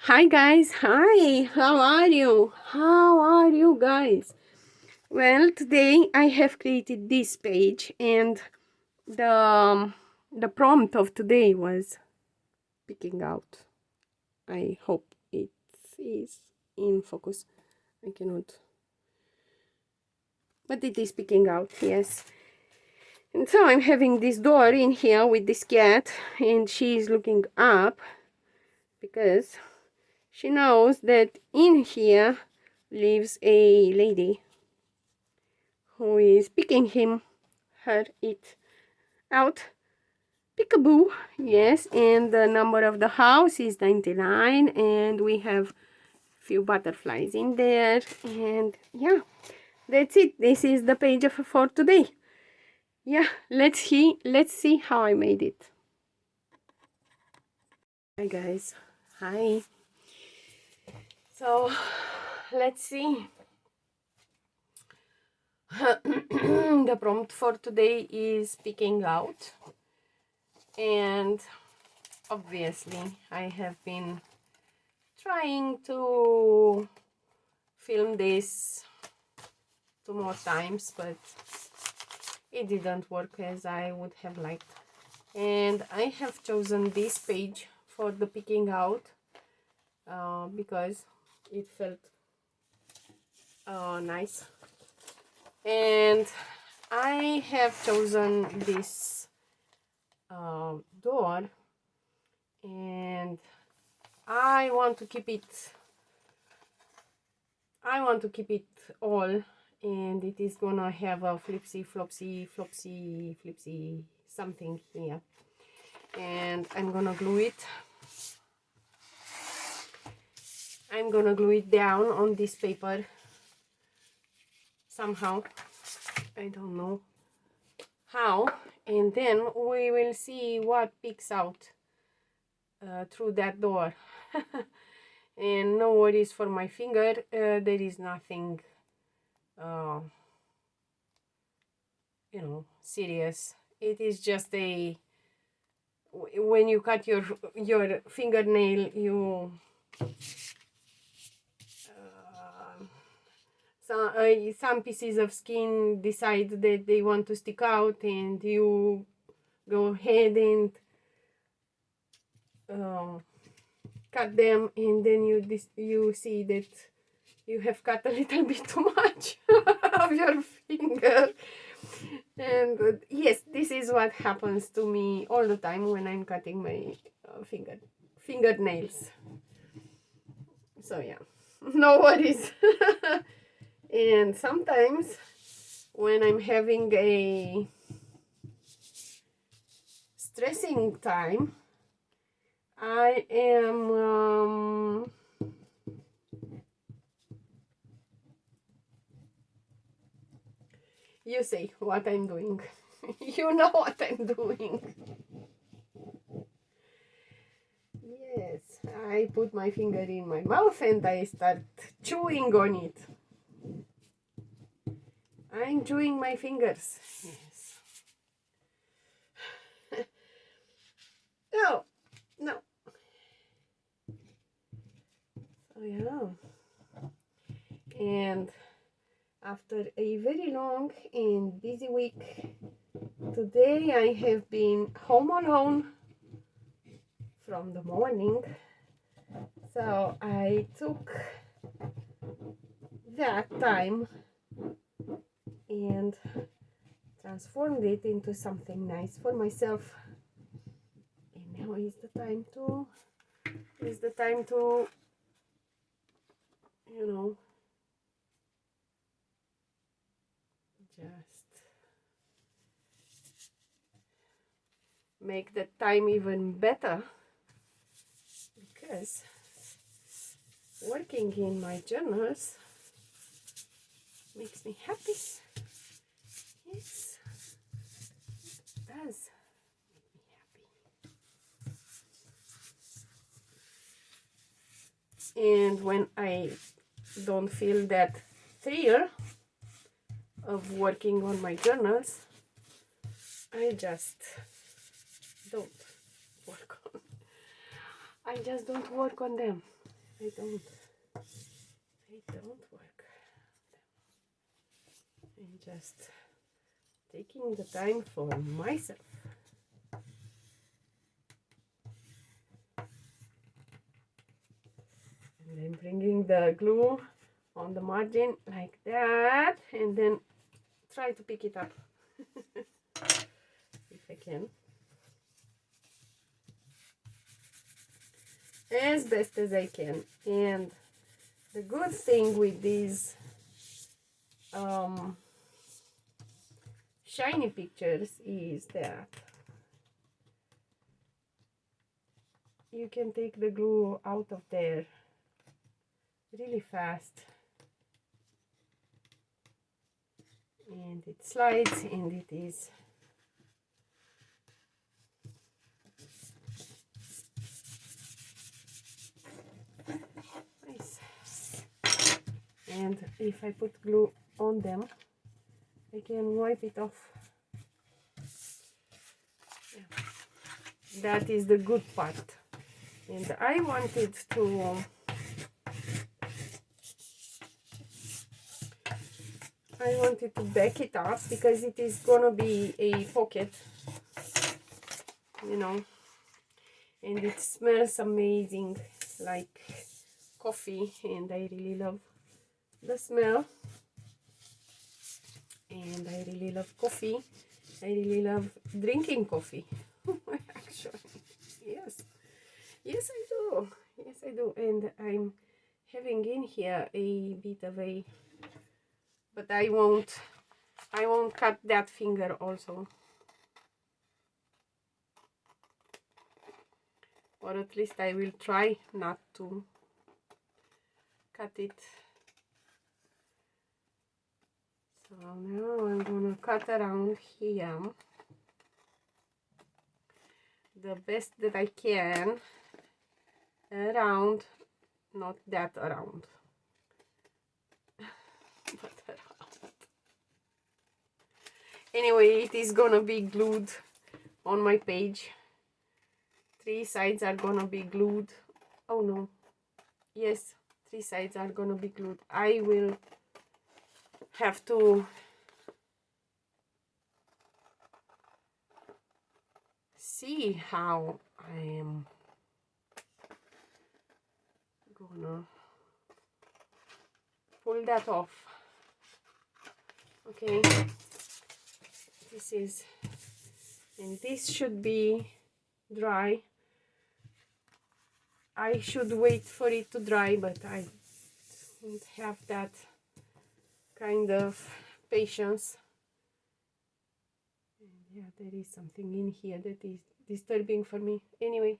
Hi guys, hi, how are you? How are you guys? Well, today I have created this page and the prompt of today was picking out. I hope it is in focus. I cannot, but it is picking out, yes. And so I'm having this door in here with this cat and she's looking up because she knows that in here lives a lady who is picking it out. Peekaboo, yes, and the number of the house is 99, and we have few butterflies in there, and yeah, that's it. This is the page for today. Yeah, let's see how I made it. Hi guys, hi. So let's see. The prompt for today is picking out, and obviously I have been trying to film this 2 more times, but it didn't work as I would have liked. And I have chosen this page for the picking out because it felt nice. And I have chosen this door, and I want to keep it all, and it is gonna have a flipsy flopsy something here, and I'm gonna glue it down on this paper somehow. I don't know how, and then we will see what peeks out through that door. And no worries for my finger, there is nothing uh, serious. It is just when you cut your fingernail, you some pieces of skin decide that they want to stick out, and you go ahead and cut them, and then you see that you have cut a little bit too much of your finger. And yes, this is what happens to me all the time when I'm cutting my fingernails. So yeah, no worries. And sometimes when I'm having a stressing time, I am you say what I'm doing. You know what I'm doing. Yes, I put my finger in my mouth and I start chewing on it. I'm chewing my fingers. Yes. No, no. So yeah. And after a very long and busy week, today I have been home alone from the morning. So I took that time and transformed it into something nice for myself. And now is the time to you know, just make the time even better, because working in my journals makes me happy. Yes, it does make me happy. And when I don't feel that thrill of working on my journals, I just don't work on. I just don't work on them. I don't work. I'm just taking the time for myself. And then bringing the glue on the margin like that, and then try to pick it up if I can, as best as I can. And the good thing with these shiny pictures is that you can take the glue out of there really fast, and it slides, and it is nice. And if I put glue on them, I can wipe it off. Yeah. That is the good part. And I wanted to back it up because it is gonna be a pocket, you know, and it smells amazing, like coffee, and I really love the smell. And I really love coffee. I really love drinking coffee. Actually, yes, I do. Yes, I do. And I'm having in here a bit of a, but I won't cut that finger also, or at least I will try not to cut it. So now I'm gonna cut around here the best that I can, around, not that around, but around. Anyway, it is gonna be glued on my page. 3 sides are gonna be glued. Oh no, yes, 3 sides are gonna be glued. I will have to see how I am gonna pull that off. Okay, this is, and this should be dry. I should wait for it to dry, but I don't have that kind of patience. And yeah, there is something in here that is disturbing for me. Anyway,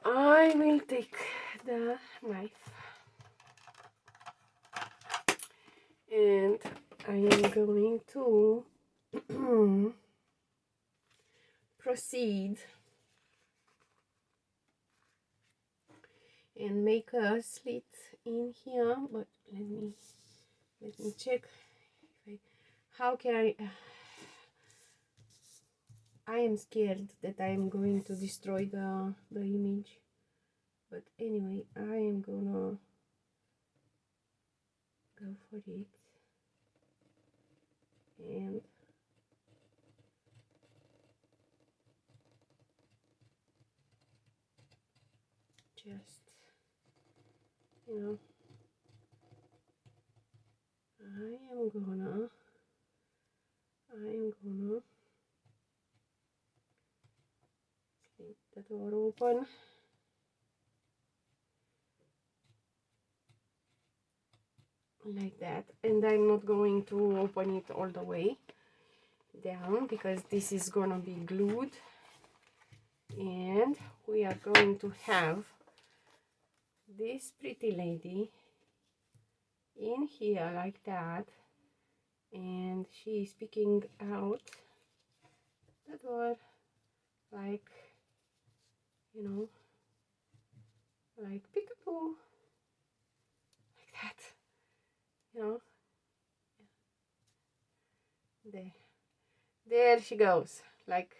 I will take the knife and I am going to proceed and make a slit in here. But let me check if how can I am scared that I am going to destroy the image, but anyway, I am gonna go for it. And just, you know, I am gonna leave the door open. Like that, and I'm not going to open it all the way down because this is gonna be glued, and we are going to have this pretty lady in here like that, and she is peeking out the door, like, you know, like peekaboo, like that, you know. There she goes, like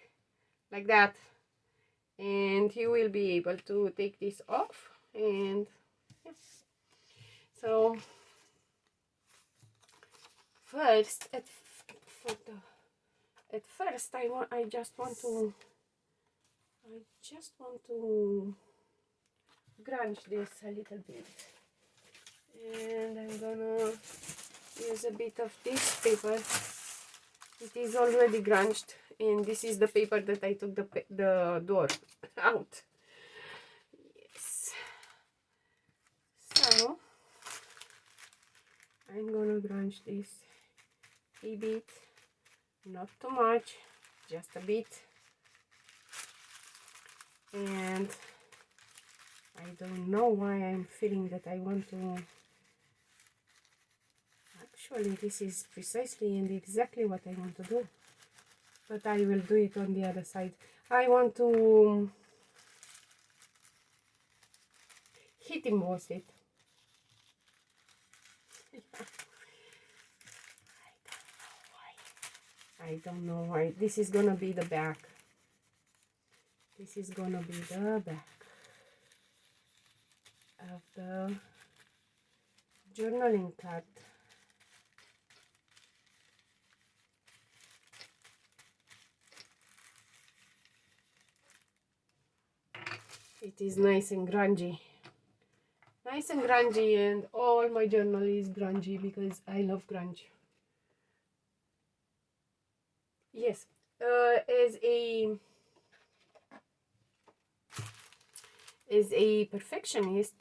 that. and you will be able to take this off. And yeah. So first, at first I just want to grunge this a little bit, and I'm gonna use a bit of this paper. It is already grunged, and this is the paper that I took the door out. Yes. So I'm gonna grunge this a bit, not too much, just a bit. And I don't know why I'm feeling that I want to. Actually, this is precisely and exactly what I want to do, but I will do it on the other side. I want to heat emboss it. I don't know why. This is gonna be the back. This is gonna be the back of the journaling card. It is nice and grungy. Nice and grungy, and all my journal is grungy because I love grunge. Yes, as a perfectionist,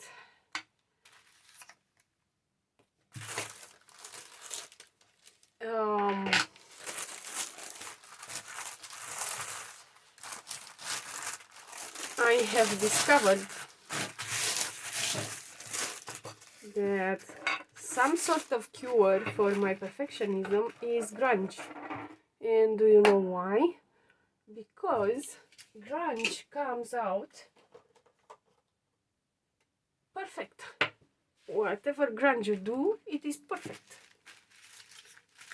I have discovered that some sort of cure for my perfectionism is grunge. And do you know why? Because grunge comes out perfect. Whatever grunge you do, it is perfect.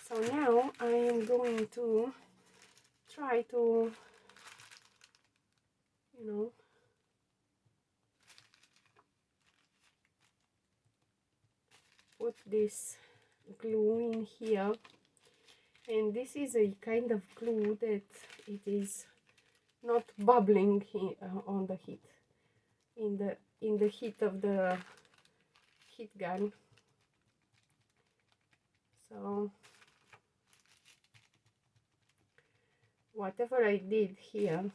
So now I am going to try to, put this glue in here. And this is a kind of glue that it is not bubbling on the heat, in the heat of the heat gun. So whatever I did here,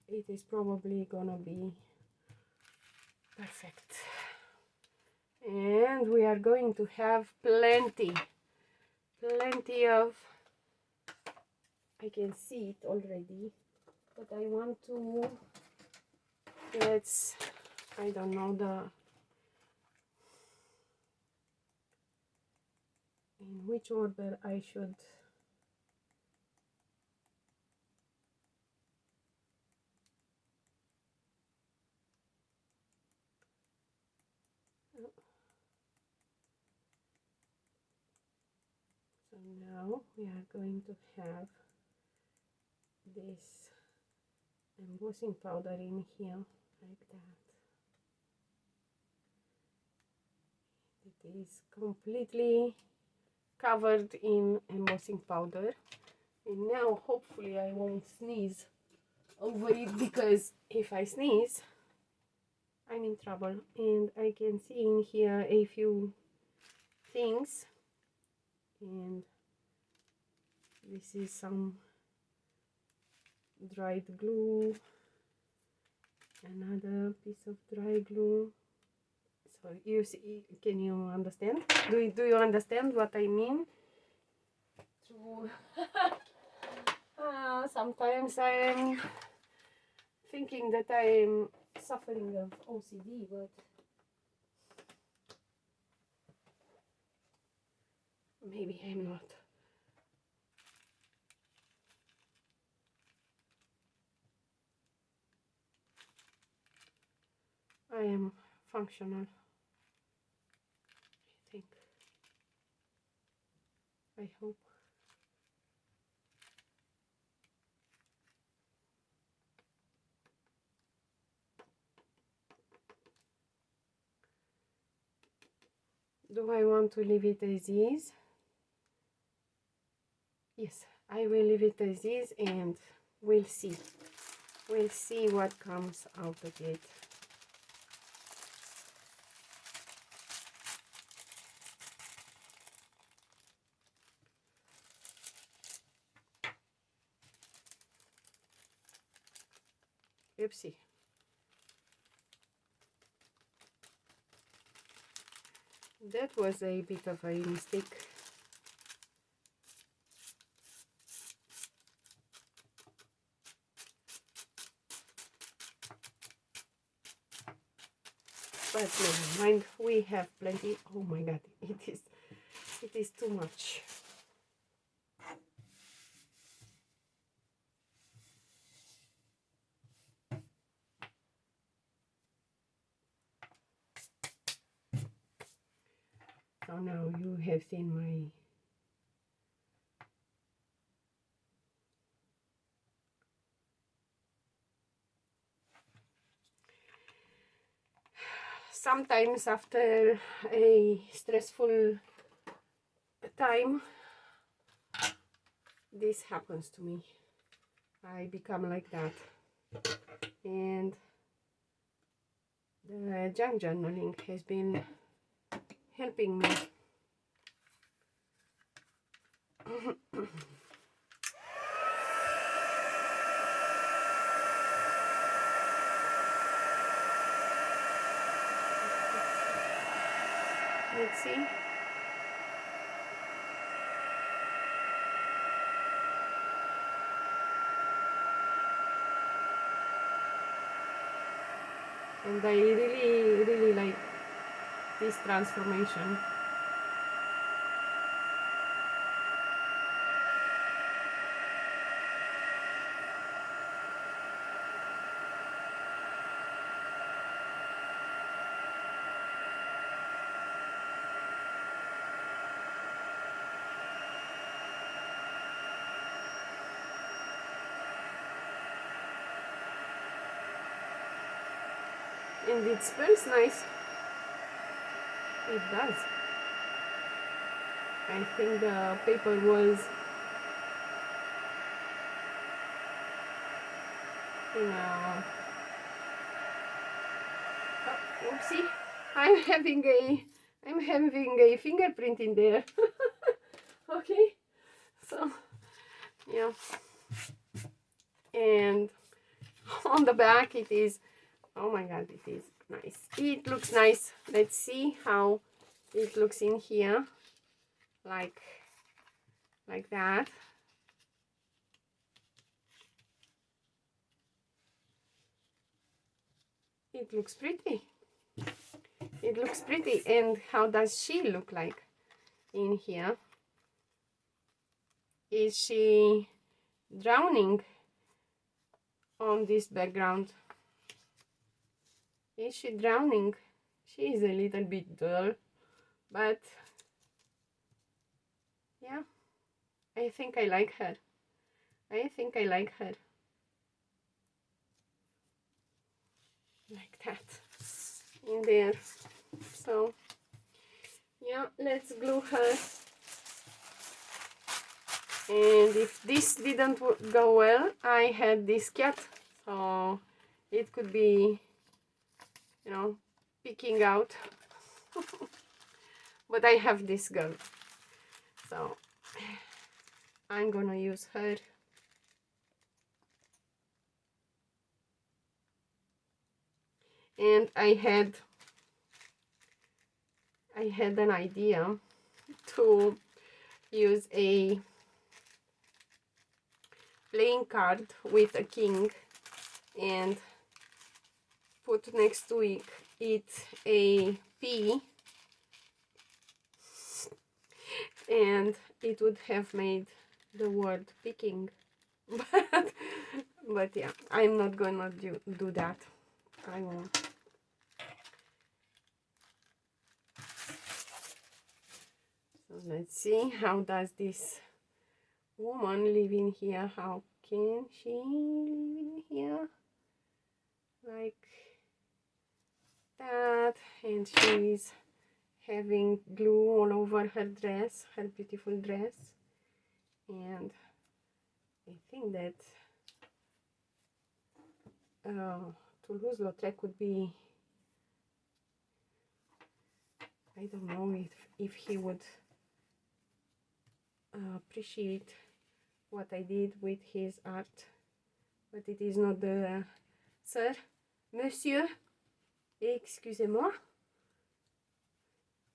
it is probably gonna be perfect. And we are going to have plenty of, I can see it already, but I want to, I don't know in which order I should. So now we are going to have this embossing powder in here, like that. It is completely covered in embossing powder, and now hopefully I won't sneeze over it, because if I sneeze I'm in trouble. And I can see in here a few things, and this is some dried glue, another piece of dry glue. So you see, can you understand? Do you understand what I mean? Sometimes I'm thinking that I'm suffering of OCD, but maybe I'm not. I am functional, I think. I hope. Do I want to leave it as is? Yes, I will leave it as is, and we'll see. We'll see what comes out of it. Oopsie. That was a bit of a mistake. But never mind, we have plenty. Oh my god, it is too much. So now you have seen my sometimes after a stressful time, this happens to me. I become like that, and the junk journaling has been helping me. Let's see. And I really like this transformation. And it smells nice. It does. I think the paper was in a... Oh, oopsie. I'm having a fingerprint in there. Okay. So yeah. And on the back it is, oh my god, it is nice. It looks nice. Let's see how it looks in here. Like that. It looks pretty. It looks pretty. And how does she look like in here? Is she drowning on this background? Is she drowning? She is a little bit dull, but yeah, I think I like her. I think I like her. Like that. In there. So, yeah, let's glue her. And if this didn't go well, I had this cat. So, it could be, you know, peeking out. But I have this girl. So, I'm gonna use her. And I had an idea to use a playing card with a king and put next to it a P, and it would have made the word picking. But yeah, I'm not gonna do that. I won't. So let's see, how does this woman live in here? How can she live in here? Like that. And she's having glue all over her dress, her beautiful dress. And I think that Toulouse-Lautrec would be, I don't know if he would appreciate what I did with his art, but it is not the sir, monsieur, excusez-moi,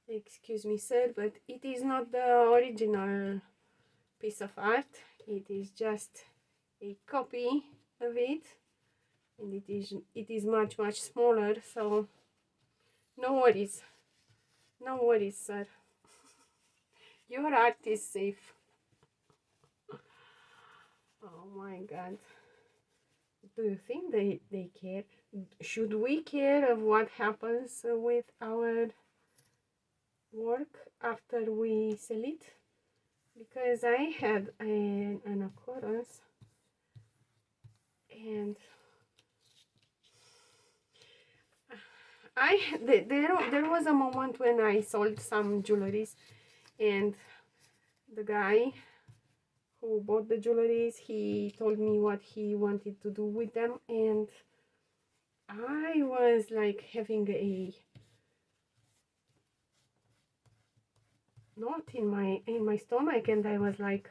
excuse me sir, but it is not the original piece of art. It is just a copy of it, and it is much smaller, so no worries, no worries sir, your art is safe. Oh my god, do you think they care? Should we care of what happens with our work after we sell it? Because I had an occurrence, and there was a moment when I sold some jewelries, and the guy who bought the jewelries, he told me what he wanted to do with them, and I was like having a knot in my stomach, and I was like,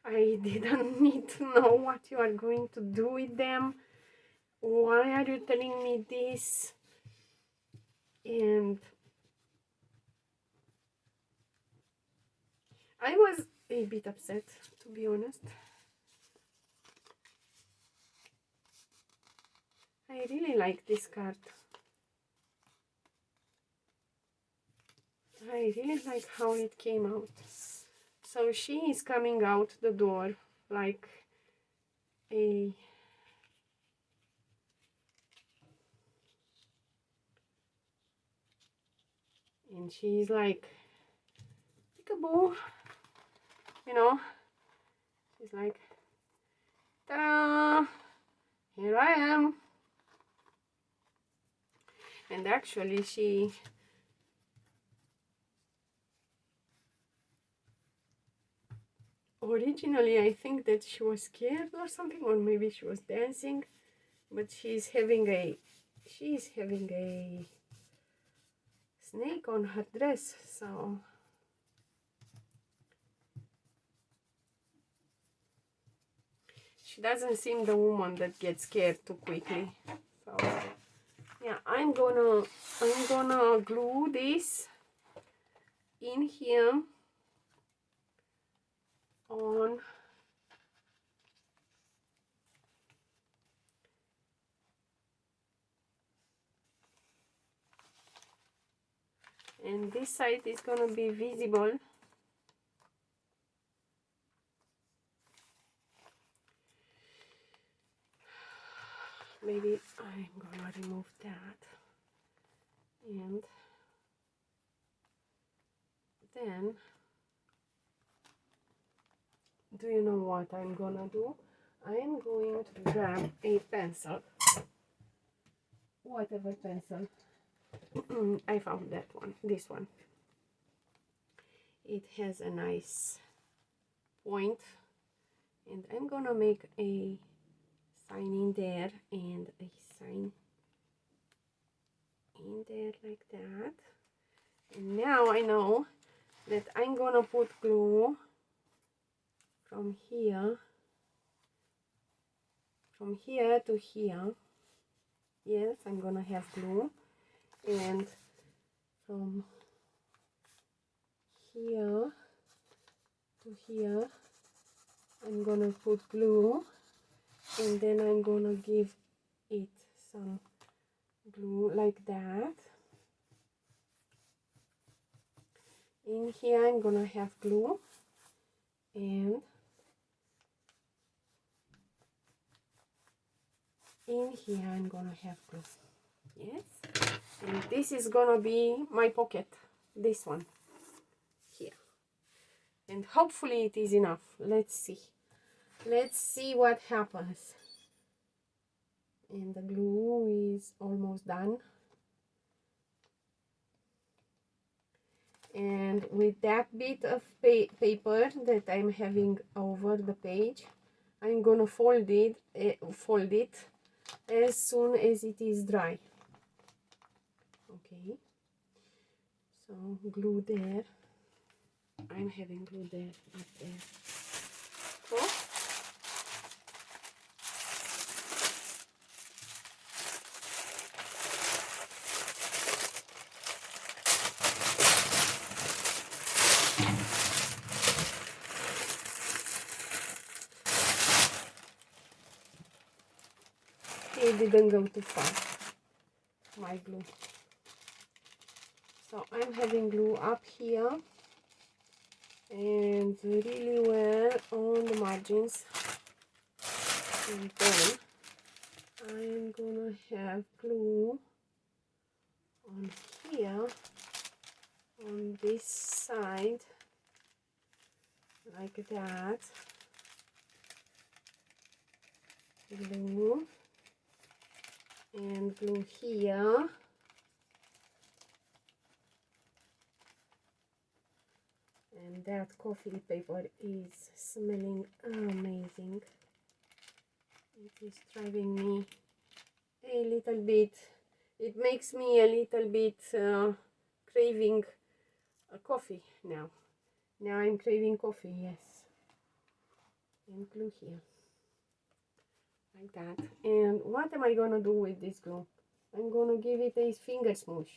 I didn't need to know what you are going to do with them. Why are you telling me this? And I was a bit upset, to be honest. I really like this card. I really like how it came out. So she is coming out the door like a and she's like peekaboo, you know. She's like, ta-da, here I am. And actually she originally, I think that she was scared or something, or maybe she was dancing, but she's having a snake on her dress, so she doesn't seem the woman that gets scared too quickly. So yeah, I'm gonna glue this in here on and this side is gonna be visible. Maybe I'm gonna remove that, and then do you know what I'm gonna do? I am going to grab a pencil, whatever pencil. I found that one, this one. It has a nice point, and I'm gonna make a sign in there and a sign in there like that. And now I know that I'm gonna put glue from here to here. Yes, I'm gonna have glue, and from here to here I'm gonna put glue, and then I'm gonna give it some glue like that. In here I'm gonna have glue, and in here I'm gonna have glue. Yes, and this is gonna be my pocket, this one here, and hopefully it is enough. Let's see what happens. And the glue is almost done. And with that bit of paper that I'm having over the page, I'm gonna fold it as soon as it is dry. Okay, so glue there. I'm having glue there, up there. Oh. It didn't go too far, my glue. So I'm having glue up here and really well on the margins, and then I'm gonna have glue on here on this side like that. Glue and glue here. And that coffee paper is smelling amazing. It is driving me a little bit, it makes me a little bit craving a coffee now. Now I'm craving coffee, yes. And glue here, like that. And what am I gonna do with this glue? I'm gonna give it a finger smoosh.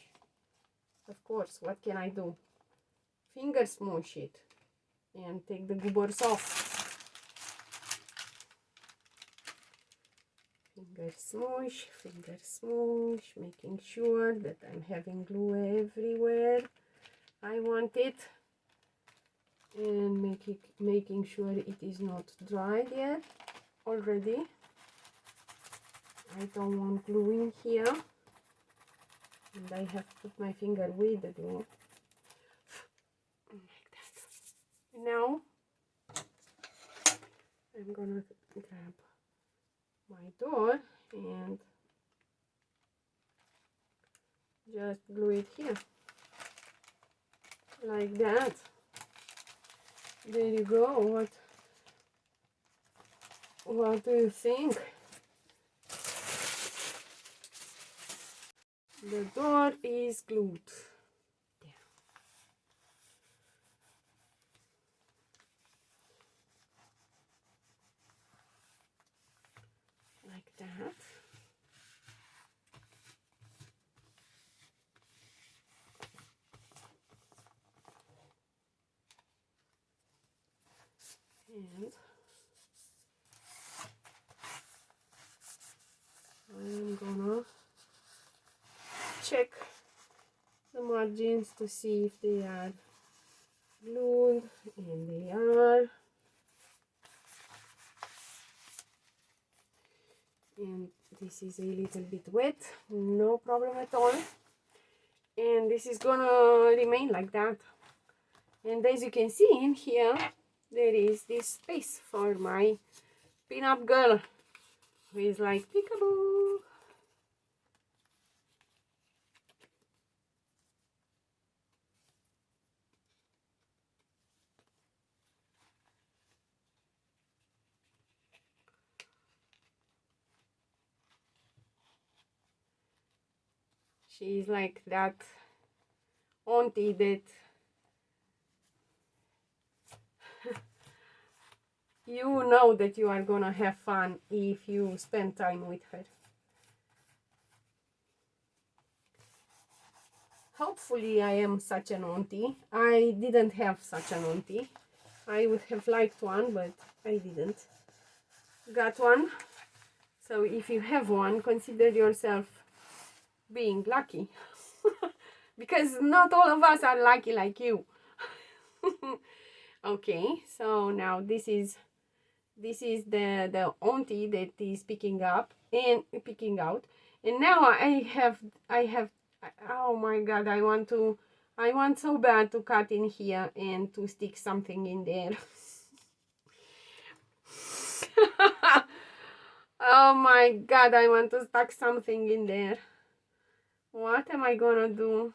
Of course, what can I do? Finger smoosh it and take the goobers off. Finger smoosh, making sure that I'm having glue everywhere I want it, and making sure it is not dried yet already. I don't want glue in here, and I have to put my finger with the glue like that. Now I'm gonna grab my door and just glue it here like that. There you go. What do you think? The door is glued. There. Like that. And I'm gonna check the margins to see if they are glued, and they are. And this is a little bit wet, no problem at all. And this is gonna remain like that. And as you can see in here, there is this space for my pin-up girl who is like peekaboo. She's like that auntie that you know that you are gonna have fun if you spend time with her. Hopefully I am such an auntie. I didn't have such an auntie. I would have liked one, but I didn't got one. So if you have one, consider yourself being lucky. Because not all of us are lucky like you. Okay, so now this is the auntie that is picking out, and now I have oh my god, I want so bad to cut in here and to stick something in there. Oh my god, I want to stuck something in there. What am I gonna do?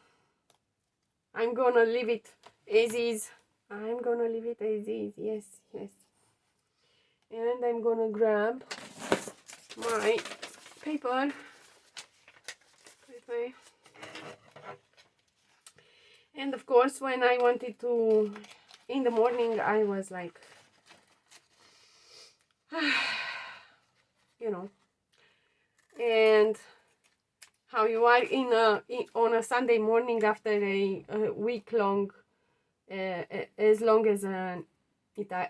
I'm gonna leave it as is. I'm gonna leave it as is. Yes, yes. And I'm gonna grab my paper. And of course, when I wanted to, in the morning, I was like, you know, and how you are on a Sunday morning after a week long, as long as an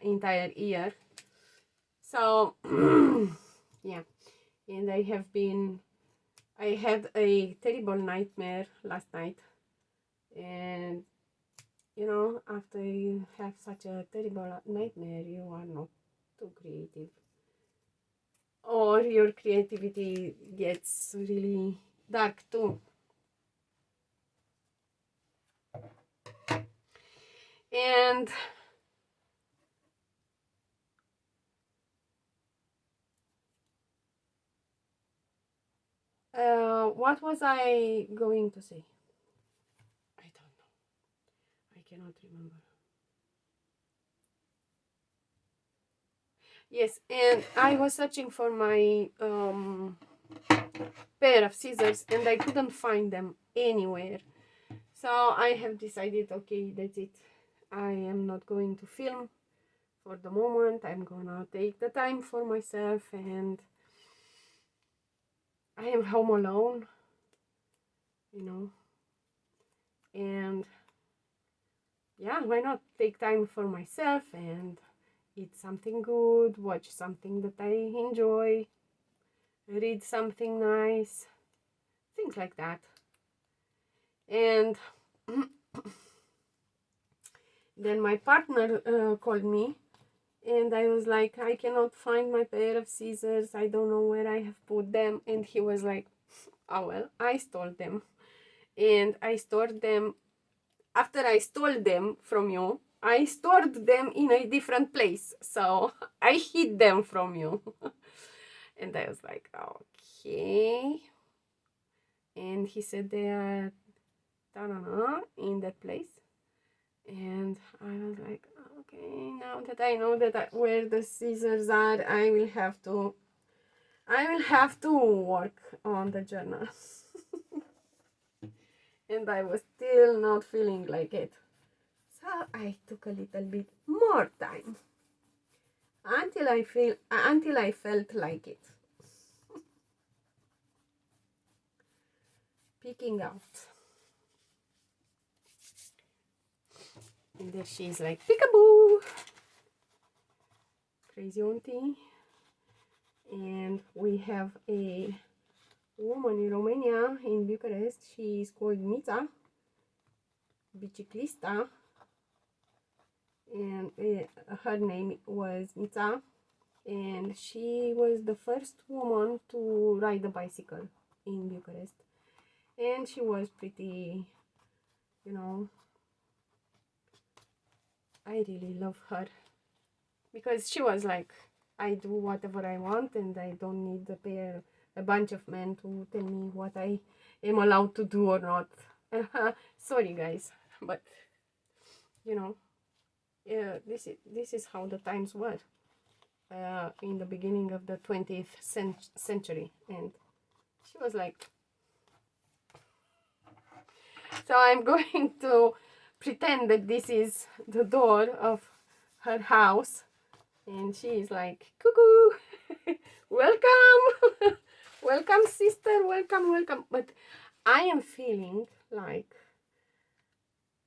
entire year. So yeah, and I had a terrible nightmare last night, and you know, after you have such a terrible nightmare, you are not too creative, or your creativity gets really dark too. And what was I going to say? I don't know. I cannot remember. Yes, and I was searching for my pair of scissors and I couldn't find them anywhere. So I have decided, okay, that's it. I am not going to film for the moment. I'm gonna take the time for myself, and I am home alone, you know, and yeah, why not take time for myself and eat something good, watch something that I enjoy, read something nice, things like that. And then my partner called me, and I was like, I cannot find my pair of scissors, I don't know where I have put them. And he was like, oh well, I stole them, and I stored them. After I stole them from you, I stored them in a different place, so I hid them from you. And I was like, okay. And he said they are in that place. And I was like, okay, now that I know where the scissors are, I will have to work on the journal. And I was still not feeling like it. So I took a little bit more time until I felt like it. Picking out. And there she's like, peekaboo! Crazy auntie. And we have a woman in Romania, in Bucharest. She is called Mita, biciclista. And her name was Mita. And she was the first woman to ride a bicycle in Bucharest. And she was pretty, you know, I really love her, because she was like, I do whatever I want and I don't need a bunch of men to tell me what I am allowed to do or not. Sorry guys, but you know, this is how the times were in the beginning of the 20th century. And she was like, so I'm going to pretend that this is the door of her house, and she is like, cuckoo, welcome. Welcome sister, welcome. But I am feeling like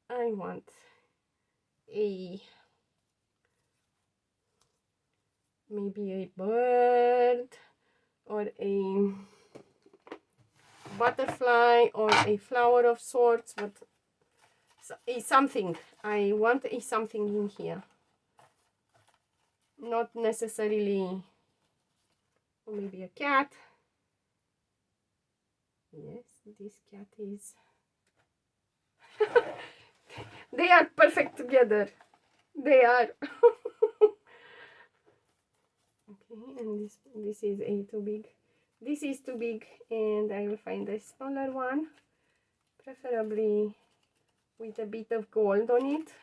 I want maybe a bird or a butterfly or a flower of sorts, but something. I want something in here, not necessarily, or maybe a cat. Yes, this cat is they are perfect together, they are. Okay, and this is too big. This is too big, and I will find a smaller one, preferably with a bit of gold on it.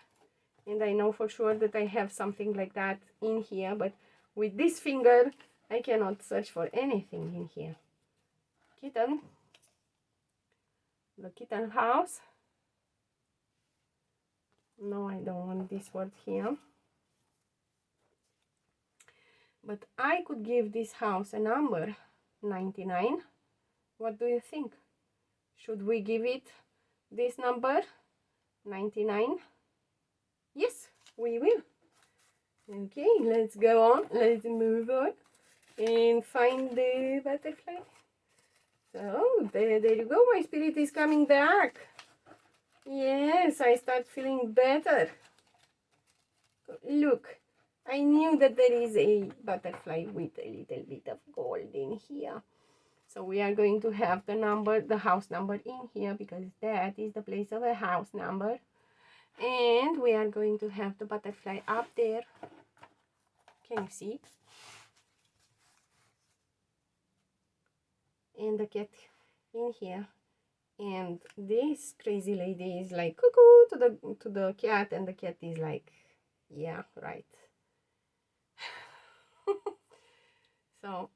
And I know for sure that I have something like that in here, but with this finger I cannot search for anything in here. Kitten, the kitten house. No, I don't want this word here. But I could give this house a number, 99. What do you think? Should we give it this number, 99? Yes, we will. Okay, let's go on. Let's move on and find the butterfly. So, there you go. My spirit is coming back. Yes, I start feeling better. Look, I knew that there is a butterfly with a little bit of gold in here. So we are going to have the number, the house number in here, because that is the place of a house number. And we are going to have the butterfly up there. Can you see? And the cat in here. And this crazy lady is like cuckoo to the cat, and the cat is like, yeah, right. So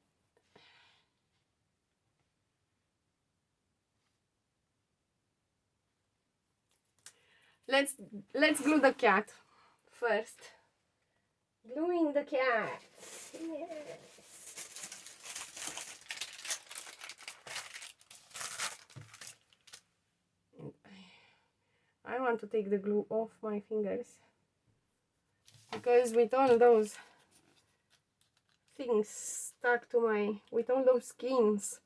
let's glue the cat first. Gluing the cat. Yes. I want to take the glue off my fingers, because with all those things stuck to my, with all those skins,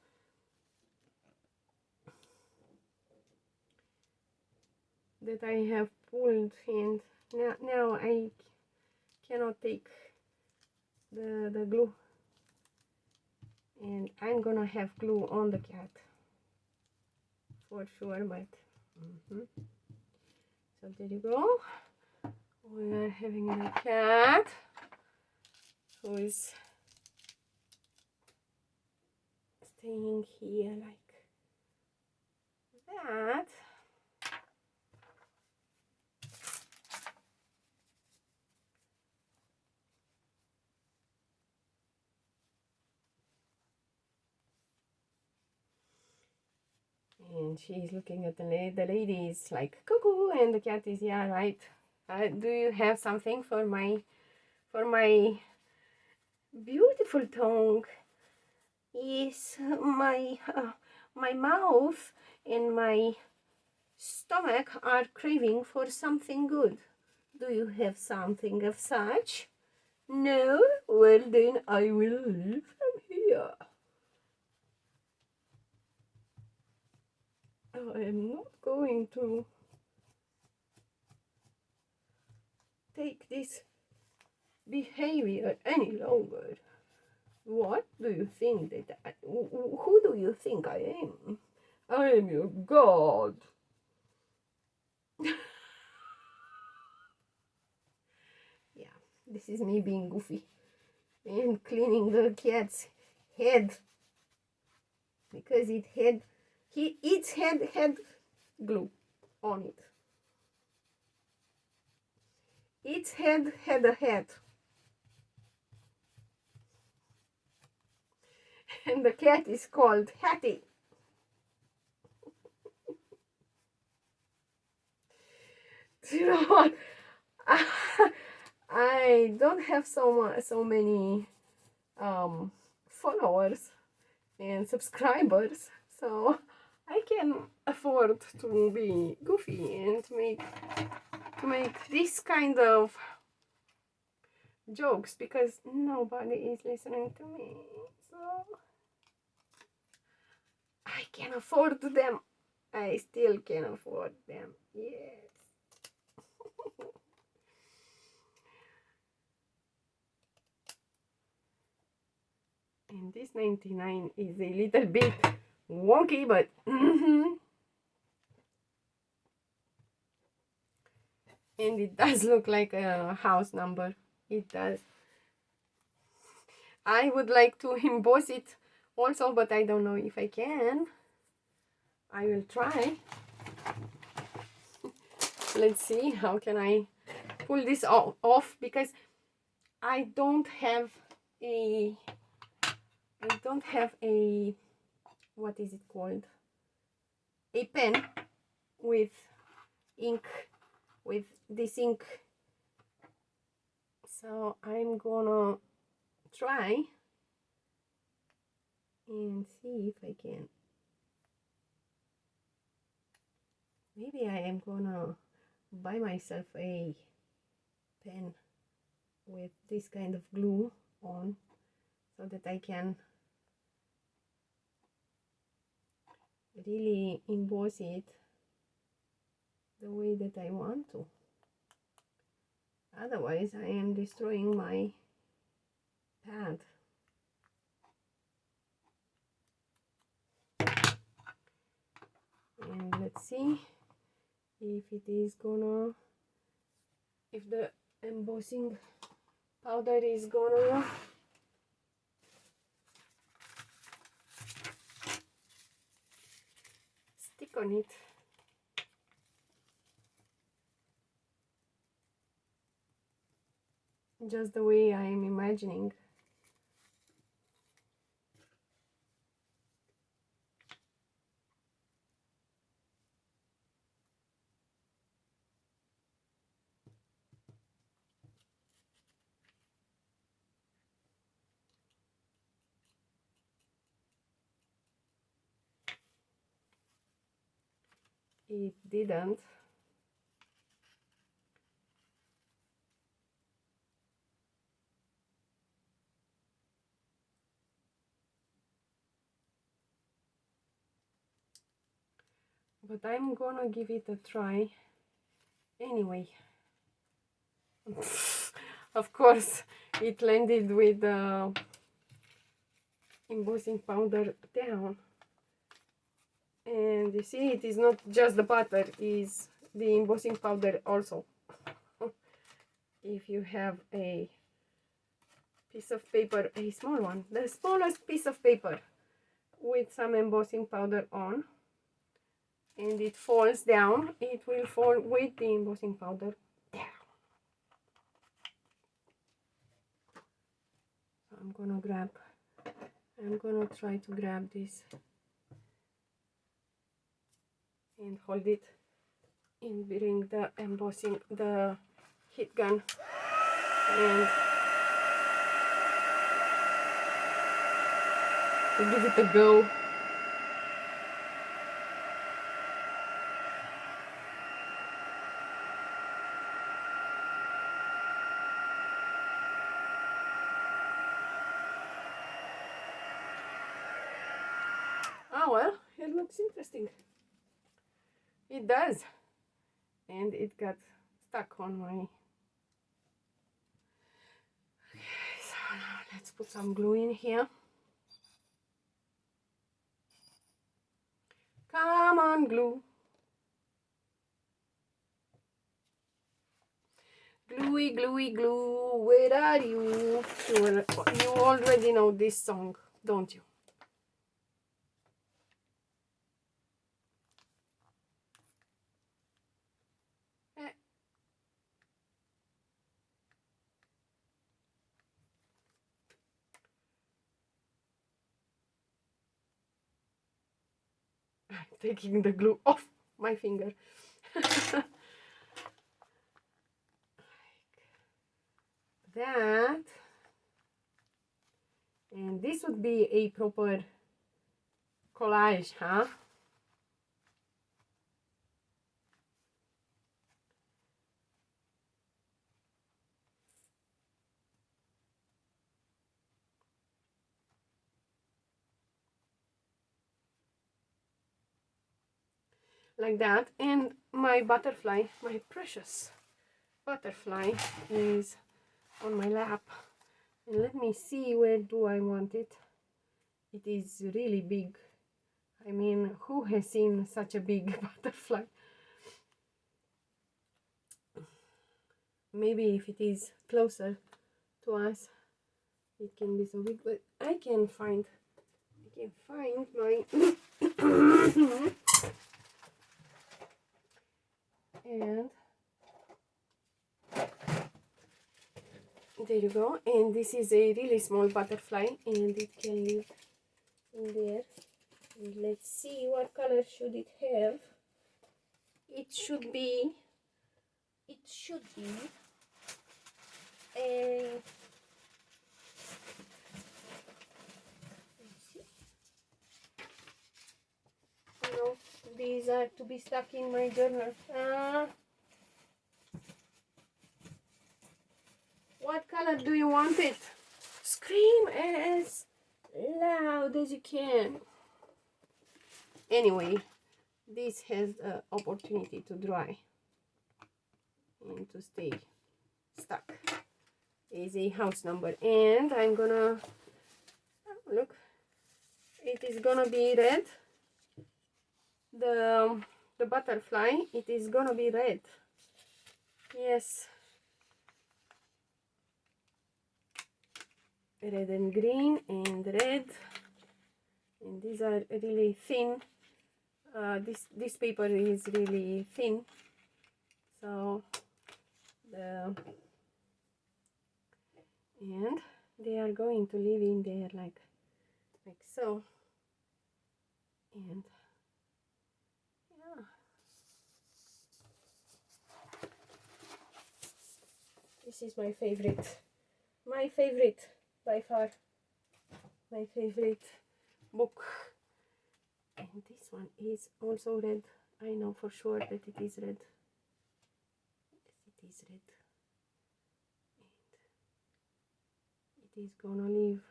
that I have pulled, and now I cannot take the glue, and I'm gonna have glue on the cat for sure. But so there you go. We are having the cat who is staying here like that. And she's looking at the lady is like cuckoo, and the cat is, yeah, right. Do you have something for my beautiful tongue? Yes, my mouth and my stomach are craving for something good. Do you have something of such? No? Well then, I will leave from here. I am not going to take this behavior any longer. What do you think that who do you think I am? I am your god. Yeah, this is me being goofy and cleaning the cat's head, because its head had glue on it. Its head had a head. And the cat is called Hattie. You know what? I don't have so many followers and subscribers, so I can afford to be goofy and to make this kind of jokes, because nobody is listening to me, so I can afford them. I still can afford them. Yes. And this 99 is a little bit wonky, but and it does look like a house number. It does. I would like to emboss it also, but I don't know if I can. I will try. let's see how can I pull this off, because I don't have a what is it called, a pen with ink, with this ink. So I'm gonna try and see if I can. Maybe I am gonna buy myself a pen with this kind of glue on, so that I can really emboss it the way that I want to. Otherwise I am destroying my pad. And let's see if it is gonna, if the embossing powder is gonna stick on it. Just the way I am imagining. It didn't. But I'm gonna give it a try anyway. Of course, it landed with the embossing powder down. And you see, it is not just the butter, it is the embossing powder also. If you have a piece of paper, a small one, the smallest piece of paper with some embossing powder on, and it falls down, it will fall with the embossing powder down. So I'm gonna try to grab this and hold it and bring the embossing, the heat gun, and give it a go. Oh well, it looks interesting. It does. And it got stuck on my... Okay, so now let's put some glue in here. Come on, glue. Gluey, gluey, glue, where are you? You already know this song, don't you? I'm taking the glue off my finger. Like that. And this would be a proper collage, huh? Like that. And my butterfly, my precious butterfly, is on my lap. And let me see, where do I want it? It is really big. I mean, who has seen such a big butterfly? Maybe if it is closer to us, it can be so big, but I can find my and There you go. And this is a really small butterfly, and it can live in there. And let's see what color should it have. It should be a, let's see. No, these are to be stuck in my journal. What color do you want it? Scream as loud as you can. Anyway, this has the opportunity to dry and to stay stuck. Is a house number, and I'm gonna look. It is gonna be red. The butterfly. It is gonna be red. Yes. Red and green and red, and these are really thin. This paper is really thin, so and they are going to live in there like so. And yeah, this is my favorite by far, my favorite book. And this one is also red. I know for sure that it is red. Yes, it is red. And it is gonna live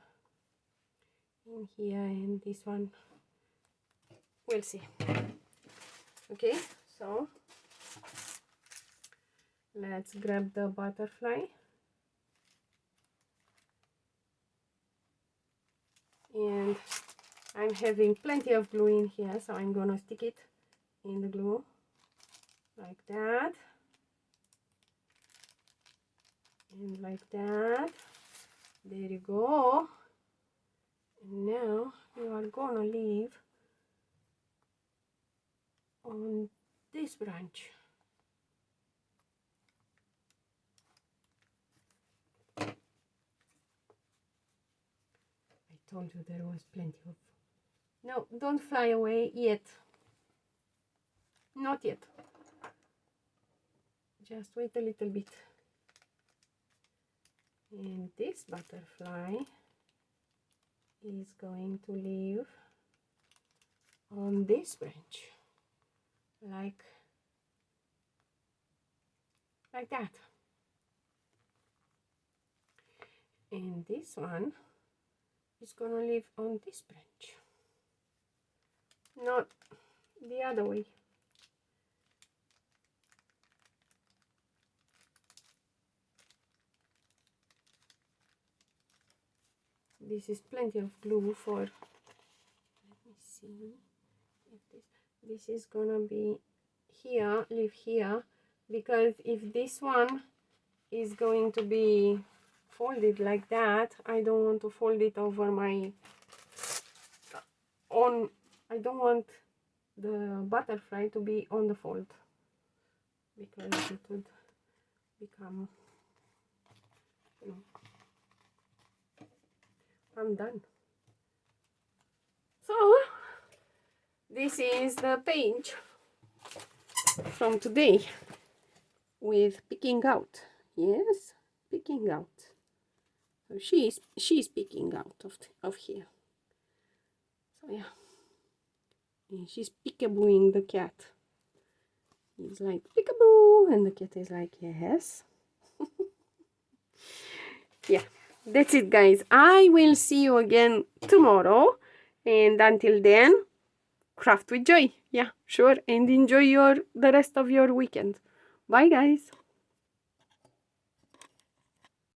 in here, and this one, we'll see. Okay, so let's grab the butterfly. And I'm having plenty of glue in here, so I'm gonna stick it in the glue like that, and like that. There you go. And now you are gonna leave on this branch. I told you there was plenty of... No, don't fly away yet. Not yet. Just wait a little bit. And this butterfly is going to live on this branch, like that. And this one is gonna live on this branch, not the other way. This is plenty of glue for, let me see if this is gonna be here, live here, because if this one is going to be folded like that, I don't want to fold it over my own. I don't want the butterfly to be on the fold, because it would become, you know. I'm done. So this is the page from today with picking out. Yes, picking out. So she's picking out of here. So yeah, and she's peekabooing the cat. He's like peekaboo, and the cat is like yes. Yeah, that's it, guys. I will see you again tomorrow, and until then, craft with joy. Yeah, sure, and enjoy the rest of your weekend. Bye, guys.